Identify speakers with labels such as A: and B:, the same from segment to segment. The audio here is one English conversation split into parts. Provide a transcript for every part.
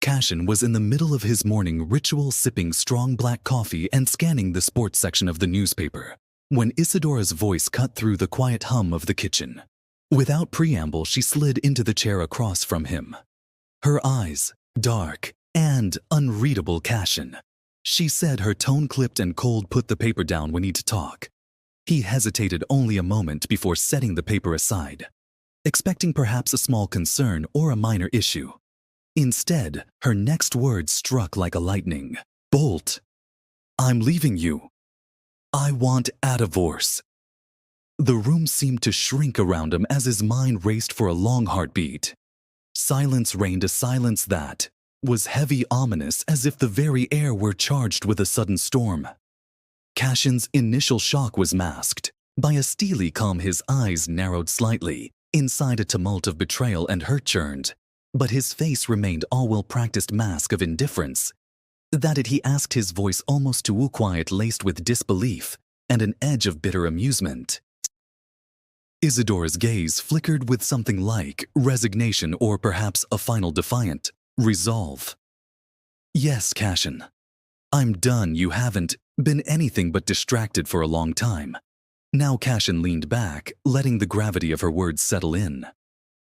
A: Cashin was in the middle of his morning ritual, sipping strong black coffee and scanning the sports section of the newspaper, when Isadora's voice cut through the quiet hum of the kitchen. Without preamble, she slid into the chair across from him. Her eyes, dark and unreadable. Cashin, she said, her tone clipped and cold. Put the paper down, we need to talk. He hesitated only a moment before setting the paper aside, expecting perhaps a small concern or a minor issue. Instead, her next words struck like a lightning bolt. I'm leaving you. I want a divorce. The room seemed to shrink around him as his mind raced for a long heartbeat. Silence reigned, a silence that was heavy, ominous, as if the very air were charged with a sudden storm. Cashin's initial shock was masked by a steely calm. His eyes narrowed slightly. Inside, a tumult of betrayal and hurt churned, but his face remained a well-practiced mask of indifference. That it, he asked, his voice almost too quiet, laced with disbelief and an edge of bitter amusement. Isadora's gaze flickered with something like resignation or perhaps a final defiant resolve. Yes, Cashin. I'm done. You haven't been anything but distracted for a long time. Now Cashin leaned back, letting the gravity of her words settle in.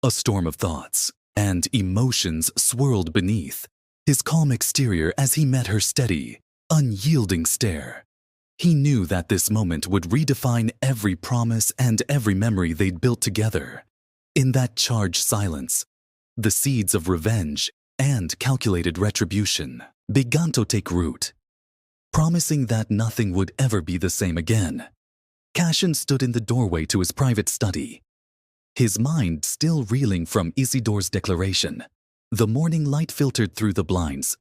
A: A storm of thoughts and emotions swirled beneath his calm exterior as he met her steady, unyielding stare. He knew that this moment would redefine every promise and every memory they'd built together. In that charged silence, the seeds of revenge and calculated retribution began to take root, promising that nothing would ever be the same again. Cashin stood in the doorway to his private study, his mind still reeling from Isidore's declaration. The morning light filtered through the blinds,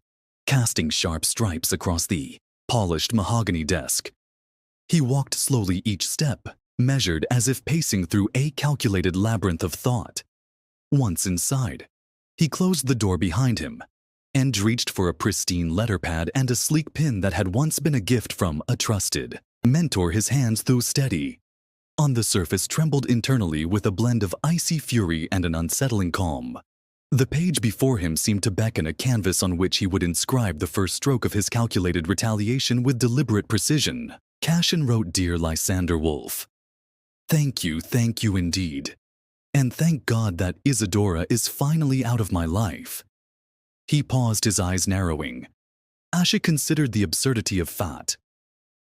A: casting sharp stripes across the polished mahogany desk. He walked slowly, each step measured, as if pacing through a calculated labyrinth of thought. Once inside, he closed the door behind him and reached for a pristine letter pad and a sleek pen that had once been a gift from a trusted mentor. His hands, though steady on the surface, trembled internally with a blend of icy fury and an unsettling calm. The page before him seemed to beckon, a canvas on which he would inscribe the first stroke of his calculated retaliation with deliberate precision. Cashin wrote, Dear Lysander Wolf, thank you indeed. And thank God that Isadora is finally out of my life. He paused, his eyes narrowing. Ashe considered the absurdity of fate,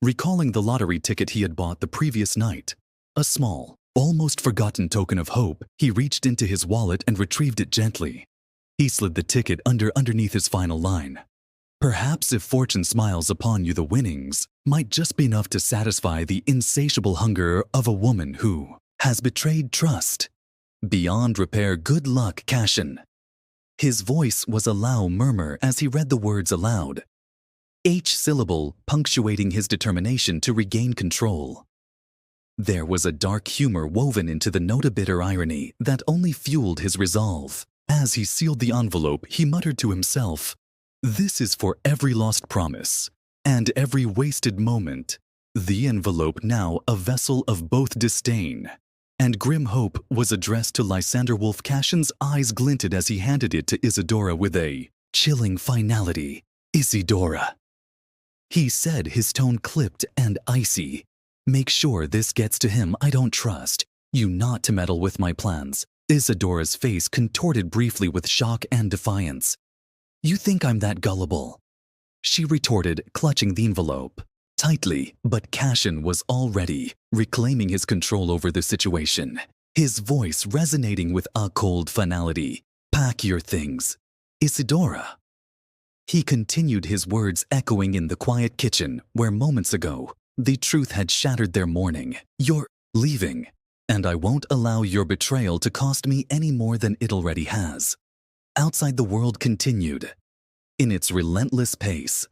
A: recalling the lottery ticket he had bought the previous night. A small, almost forgotten token of hope. He reached into his wallet and retrieved it gently. He slid the ticket underneath his final line. Perhaps if fortune smiles upon you, the winnings might just be enough to satisfy the insatiable hunger of a woman who has betrayed trust beyond repair. Good luck, Cashin. His voice was a low murmur as he read the words aloud, each syllable punctuating his determination to regain control. There was a dark humor woven into the note, a bitter irony that only fueled his resolve. As he sealed the envelope, he muttered to himself, This is for every lost promise and every wasted moment. The envelope, now a vessel of both disdain and grim hope, was addressed to Lysander Wolf. Cashin's eyes glinted as he handed it to Isadora with a chilling finality. Isadora, he said, his tone clipped and icy. Make sure this gets to him. I don't trust you not to meddle with my plans. Isadora's face contorted briefly with shock and defiance. You think I'm that gullible? She retorted, clutching the envelope tightly. But Cashin was already reclaiming his control over the situation, his voice resonating with a cold finality. Pack your things, Isadora. He continued, his words echoing in the quiet kitchen where moments ago the truth had shattered their morning. You're leaving, and I won't allow your betrayal to cost me any more than it already has. Outside, the world continued in its relentless pace.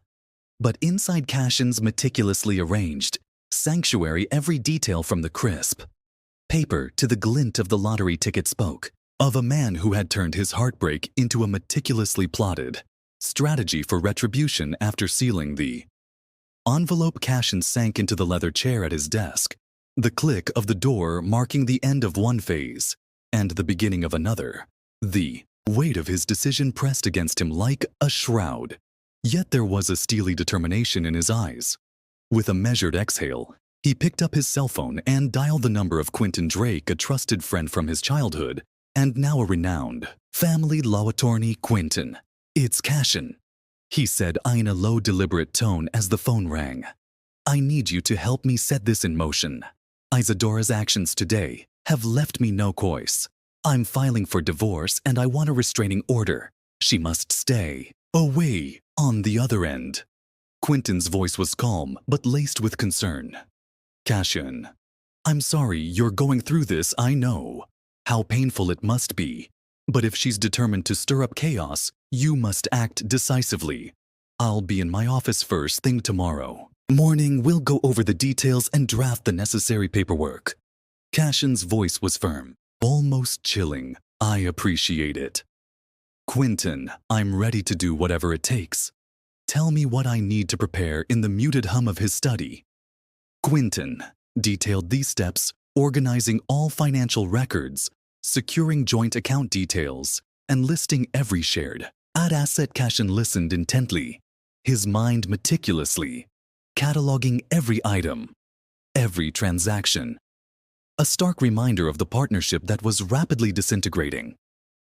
A: But inside Cashin's meticulously arranged sanctuary, every detail from the crisp paper to the glint of the lottery ticket spoke of a man who had turned his heartbreak into a meticulously plotted strategy for retribution. After sealing the envelope, Cashin sank into the leather chair at his desk, the click of the door marking the end of one phase and the beginning of another. The Weight of his decision pressed against him like a shroud. Yet there was a steely determination in his eyes. With a measured exhale, he picked up his cell phone and dialed the number of Quentin Drake, a trusted friend from his childhood, and now a renowned family law attorney. "Quentin, it's Cashin," he said in a low, deliberate tone as the phone rang. "I need you to help me set this in motion. Isadora's actions today have left me no choice. I'm filing for divorce and I want a restraining order. She must stay away." On the other end, Quentin's voice was calm but laced with concern. "Cashin, I'm sorry you're going through this. I know how painful it must be. But if she's determined to stir up chaos, you must act decisively. I'll be in my office first thing tomorrow morning. We'll go over the details and draft the necessary paperwork." Cashin's voice was firm, almost chilling. "I appreciate it. Quentin, I'm ready to do whatever it takes. Tell me what I need to prepare." In the muted hum of his study, Quentin detailed these steps, organizing all financial records, securing joint account details, and listing every shared asset. Cashin listened intently, his mind meticulously cataloging every item, every transaction. A stark reminder of the partnership that was rapidly disintegrating.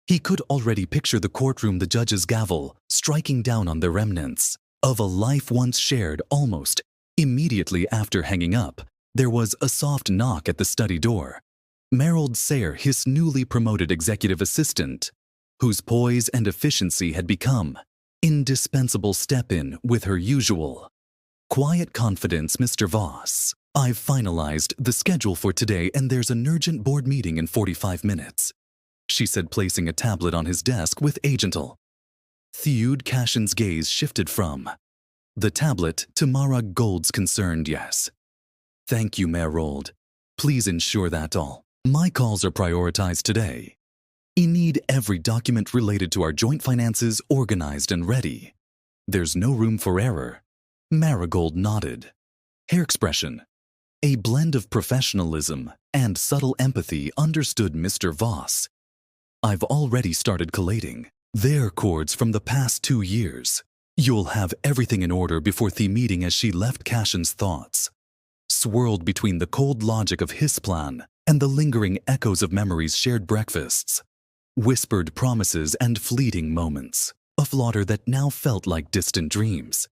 A: He could already picture the courtroom, the judge's gavel striking down on the remnants of a life once shared. Almost immediately after hanging up, there was a soft knock at the study door. Meryl Sayre, his newly promoted executive assistant, whose poise and efficiency had become indispensable, stepped in with her usual quiet confidence. "Mr. Voss, I've finalized the schedule for today and there's an urgent board meeting in 45 minutes. She said, placing a tablet on his desk with a gentle thud. Cashin's gaze shifted from the tablet to Mara Gold's concerned "Yes. Thank you, Merold. Please ensure that all my calls are prioritized today. I need every document related to our joint finances organized and ready. There's no room for error." Marigold nodded, her expression a blend of professionalism and subtle empathy. "Understood, Mr. Voss. I've already started collating their chords from the past 2 years. You'll have everything in order before the meeting." As she left, Cashin's thoughts swirled between the cold logic of his plan and the lingering echoes of memories, shared breakfasts, whispered promises, and fleeting moments of laughter that now felt like distant dreams.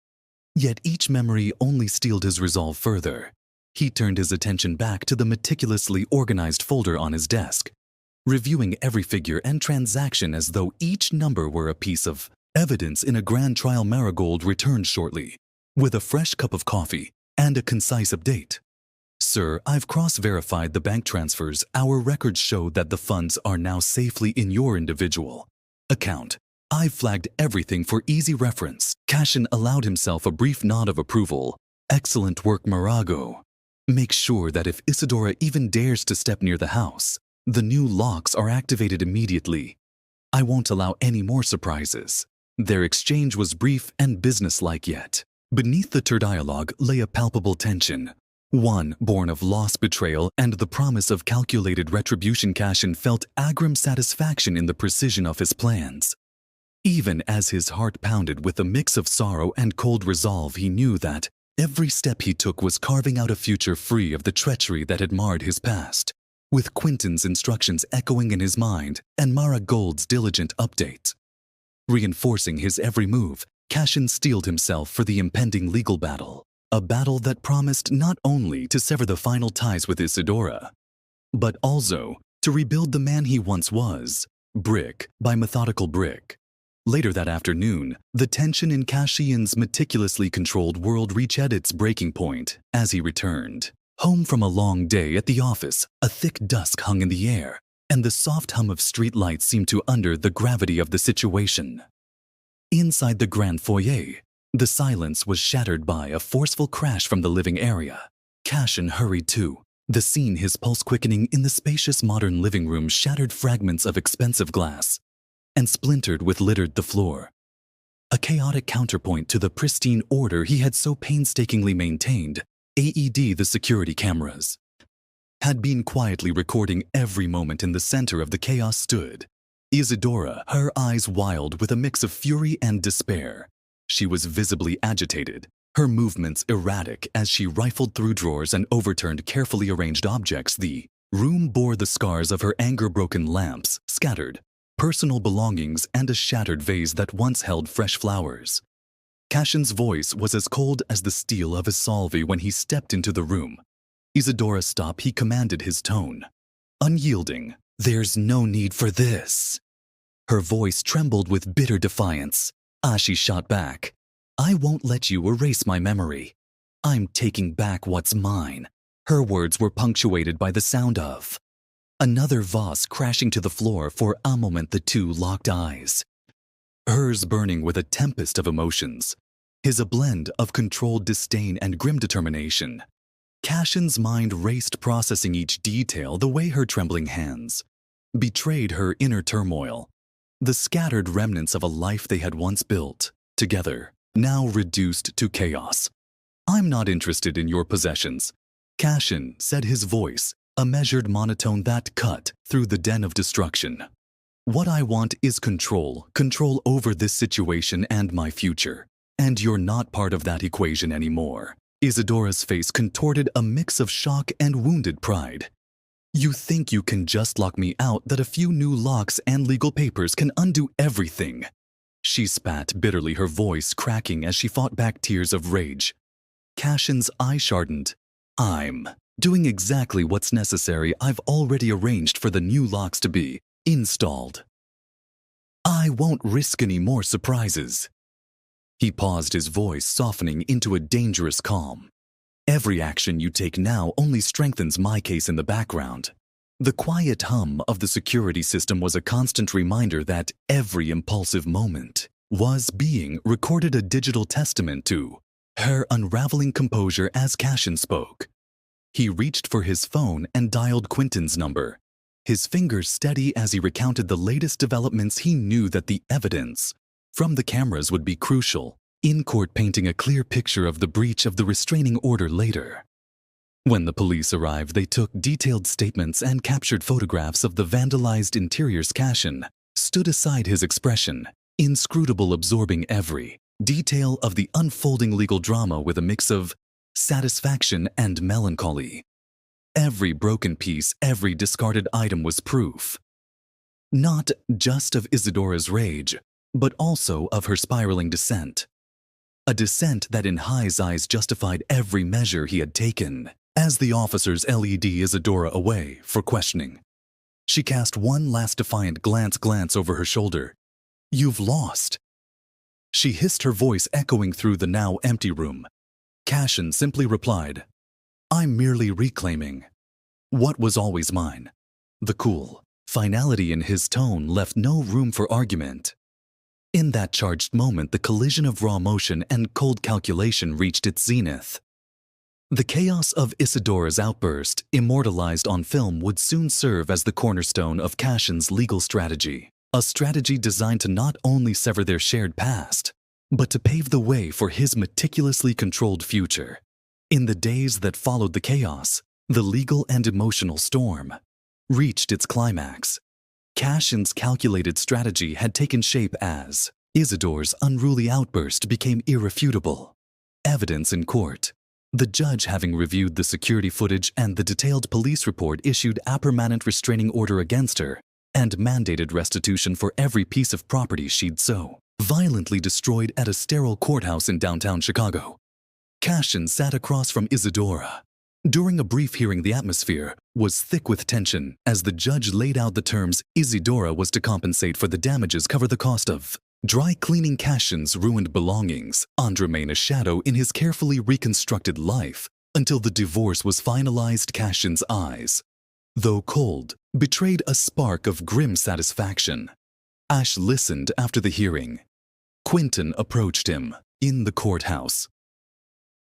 A: Yet each memory only steeled his resolve further. He turned his attention back to the meticulously organized folder on his desk, reviewing every figure and transaction as though each number were a piece of evidence in a grand trial. Marigold returned shortly, with a fresh cup of coffee and a concise update. "Sir, I've cross-verified the bank transfers. Our records show that the funds are now safely in your individual account. I've flagged everything for easy reference." Cashin allowed himself a brief nod of approval. "Excellent work, Marago. Make sure that if Isadora even dares to step near the house, the new locks are activated immediately. I won't allow any more surprises." Their exchange was brief and businesslike, yet beneath the dialogue lay a palpable tension, one born of loss, betrayal, and the promise of calculated retribution. Cashin felt grim satisfaction in the precision of his plans. Even as his heart pounded with a mix of sorrow and cold resolve, he knew that every step he took was carving out a future free of the treachery that had marred his past. With Quentin's instructions echoing in his mind and Mara Gold's diligent update reinforcing his every move, Cashin steeled himself for the impending legal battle. A battle that promised not only to sever the final ties with Isadora, but also to rebuild the man he once was, brick by methodical brick. Later that afternoon, the tension in Cashin's meticulously controlled world reached its breaking point. As he returned home from a long day at the office, a thick dusk hung in the air, and the soft hum of streetlights seemed to under the gravity of the situation. Inside the grand foyer, the silence was shattered by a forceful crash from the living area. Cashin hurried to the scene, his pulse quickening. In the spacious modern living room, shattered fragments of expensive glass and splintered with littered the floor. A chaotic counterpoint to the pristine order he had so painstakingly maintained. AED, the security cameras, had been quietly recording every moment. In the center of the chaos stood Isadora, her eyes wild with a mix of fury and despair. She was visibly agitated, her movements erratic as she rifled through drawers and overturned carefully arranged objects. The room bore the scars of her anger-broken lamps, scattered, personal belongings, and a shattered vase that once held fresh flowers. Cashin's voice was as cold as the steel of his salve when he stepped into the room. Isadora, stop, he commanded, his tone unyielding. There's no need for this. Her voice trembled with bitter defiance. She shot back. I won't let you erase my memory. I'm taking back what's mine. Her words were punctuated by the sound of another vase crashing to the floor. For a moment the two locked eyes, hers burning with a tempest of emotions, his a blend of controlled disdain and grim determination. Cashin's mind raced, processing each detail, the way her trembling hands betrayed her inner turmoil, the scattered remnants of a life they had once built together, now reduced to chaos. I'm not interested in your possessions, Cashin said, his voice a measured monotone that cut through the den of destruction. What I want is control over this situation and my future, and you're not part of that equation anymore. Isadora's face contorted a mix of shock and wounded pride. You think you can just lock me out, that a few new locks and legal papers can undo everything? She spat bitterly, her voice cracking as she fought back tears of rage. Cashin's eyes hardened. I'm doing exactly what's necessary. I've already arranged for the new locks to be installed. I won't risk any more surprises. He paused, his voice softening into a dangerous calm. Every action you take now only strengthens my case in the background. The quiet hum of the security system was a constant reminder that every impulsive moment was being recorded, a digital testament to her unraveling composure. As Cashin spoke, he reached for his phone and dialed Quentin's number, his fingers steady as he recounted the latest developments. He knew that the evidence from the cameras would be crucial in court, painting a clear picture of the breach of the restraining order later. When the police arrived, they took detailed statements and captured photographs of the vandalized interiors. Cashin stood aside, his expression inscrutable, absorbing every detail of the unfolding legal drama with a mix of satisfaction and melancholy. Every broken piece, every discarded item was proof, not just of Isadora's rage, but also of her spiraling descent. A descent that in his eyes justified every measure he had taken. As the officers led Isadora away for questioning, she cast one last defiant glance over her shoulder. You've lost, she hissed, her voice echoing through the now empty room. Cashin simply replied, I'm merely reclaiming what was always mine. The cool finality in his tone left no room for argument. In that charged moment, the collision of raw emotion and cold calculation reached its zenith. The chaos of Isadora's outburst, immortalized on film, would soon serve as the cornerstone of Cashin's legal strategy, a strategy designed to not only sever their shared past, but to pave the way for his meticulously controlled future. In the days that followed the chaos, the legal and emotional storm reached its climax. Cashin's calculated strategy had taken shape as Isadora's unruly outburst became irrefutable evidence in court. The judge, having reviewed the security footage and the detailed police report, issued a permanent restraining order against her and mandated restitution for every piece of property she'd so violently destroyed at a sterile courthouse in downtown Chicago. Cashin sat across from Isadora. During a brief hearing, the atmosphere was thick with tension as the judge laid out the terms. Isadora was to compensate for the damages, cover the cost of dry cleaning Cashin's ruined belongings, and remain a shadow in his carefully reconstructed life until the divorce was finalized. Cashin's eyes, though cold, betrayed a spark of grim satisfaction. Ash listened after the hearing. Quentin approached him in the courthouse.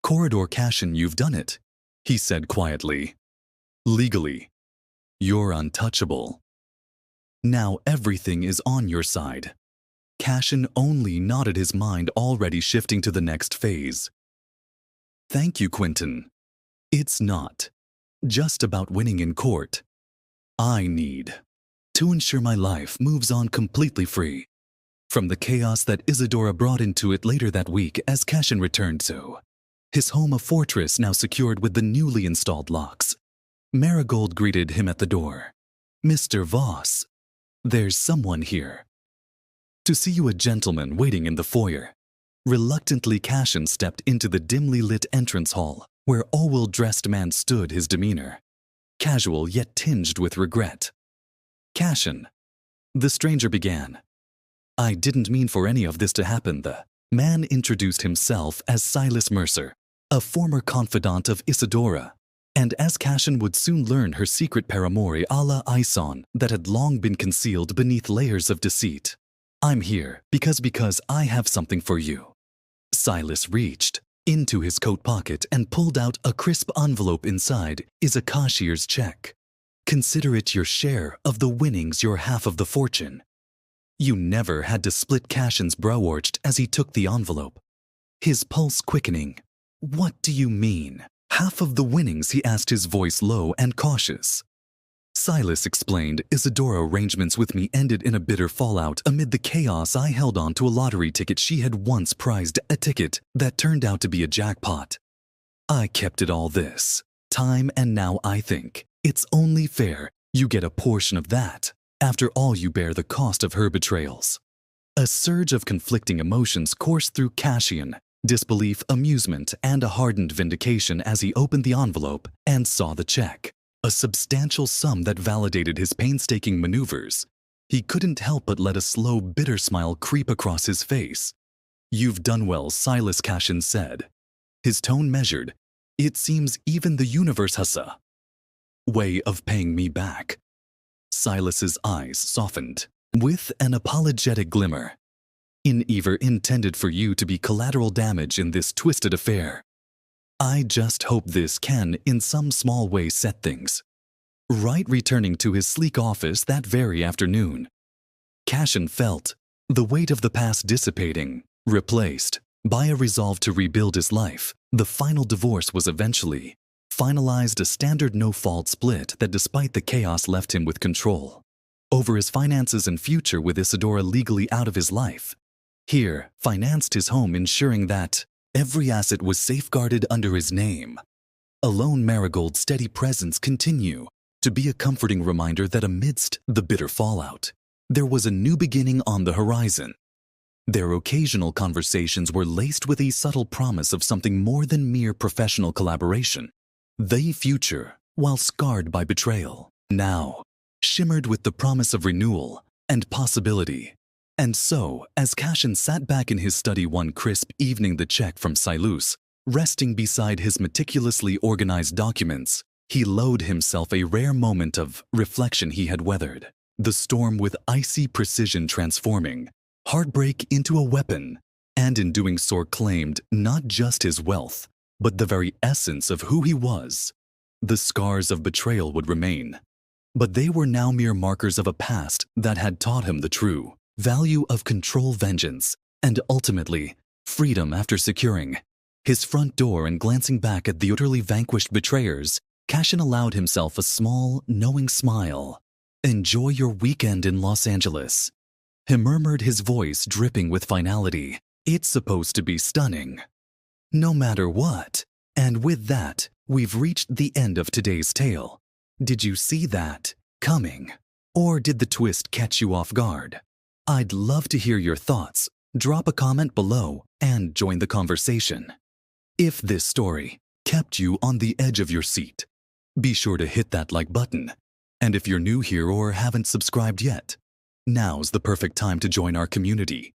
A: Corridor. Cashin, you've done it, he said quietly. Legally, you're untouchable. Now everything is on your side. Cashin only nodded, his mind already shifting to the next phase. Thank you, Quentin. It's not just about winning in court. I need to ensure my life moves on completely free from the chaos that Isadora brought into it later that week as Cashin returned to his home, a fortress now secured with the newly installed locks. Marigold greeted him at the door. "Mr. Voss, there's someone here." "To see you, a gentleman waiting in the foyer." Reluctantly, Cashin stepped into the dimly lit entrance hall, where all-well-dressed man stood, his demeanor casual yet tinged with regret. "Cashin," the stranger began. "I didn't mean for any of this to happen." The man introduced himself as Silas Mercer, a former confidant of Isadora, and as Cashin would soon learn, her secret paramour a la Ison that had long been concealed beneath layers of deceit. "I'm here because I have something for you." Silas reached into his coat pocket and pulled out a crisp envelope. Inside is a cashier's check. "Consider it your share of the winnings, your half of the fortune." You never had to split. Cashin's brow arched as he took the envelope, his pulse quickening. "What do you mean? Half of the winnings?" he asked, his voice low and cautious. Silas explained. "Isadora arrangements with me ended in a bitter fallout. Amid the chaos, I held on to a lottery ticket she had once prized, a ticket that turned out to be a jackpot. I kept it all this time, and now I think it's only fair you get a portion of that. After all, you bear the cost of her betrayals." A surge of conflicting emotions coursed through Cashin, disbelief, amusement, and a hardened vindication as he opened the envelope and saw the check. A substantial sum that validated his painstaking maneuvers. He couldn't help but let a slow, bitter smile creep across his face. "You've done well," Silas, Cashin said, his tone measured. "It seems even the universe has a way of paying me back." Silas's eyes softened with an apologetic glimmer. "I never intended for you to be collateral damage in this twisted affair. I just hope this can, in some small way, set things right." Returning to his sleek office that very afternoon, Cashin felt the weight of the past dissipating, replaced by a resolve to rebuild his life. The final divorce was eventually finalized, a standard no-fault split that, despite the chaos, left him with control over his finances and future, with Isadora legally out of his life. Here, financed his home, ensuring that every asset was safeguarded under his name. Alone, Marigold's steady presence continued to be a comforting reminder that amidst the bitter fallout, there was a new beginning on the horizon. Their occasional conversations were laced with a subtle promise of something more than mere professional collaboration. The future, while scarred by betrayal, now shimmered with the promise of renewal and possibility. And so, as Cashin sat back in his study one crisp evening, the check from Silas resting beside his meticulously organized documents, he allowed himself a rare moment of reflection. He had weathered the storm with icy precision, transforming heartbreak into a weapon, and in doing so claimed not just his wealth, but the very essence of who he was. The scars of betrayal would remain, but they were now mere markers of a past that had taught him the true value of control, vengeance, and ultimately freedom. After securing his front door and glancing back at the utterly vanquished betrayers, Cashin allowed himself a small, knowing smile. "Enjoy your weekend in Los Angeles," he murmured, his voice dripping with finality. "It's supposed to be stunning, no matter what." And with that, we've reached the end of today's tale. Did you see that coming? Or did the twist catch you off guard? I'd love to hear your thoughts. Drop a comment below and join the conversation. If this story kept you on the edge of your seat, be sure to hit that like button. And if you're new here or haven't subscribed yet, now's the perfect time to join our community.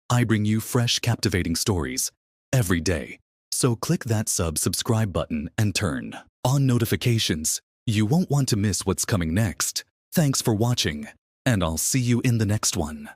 A: I bring you fresh, captivating stories every day. So click that subscribe button and turn on notifications. You won't want to miss what's coming next. Thanks for watching, and I'll see you in the next one.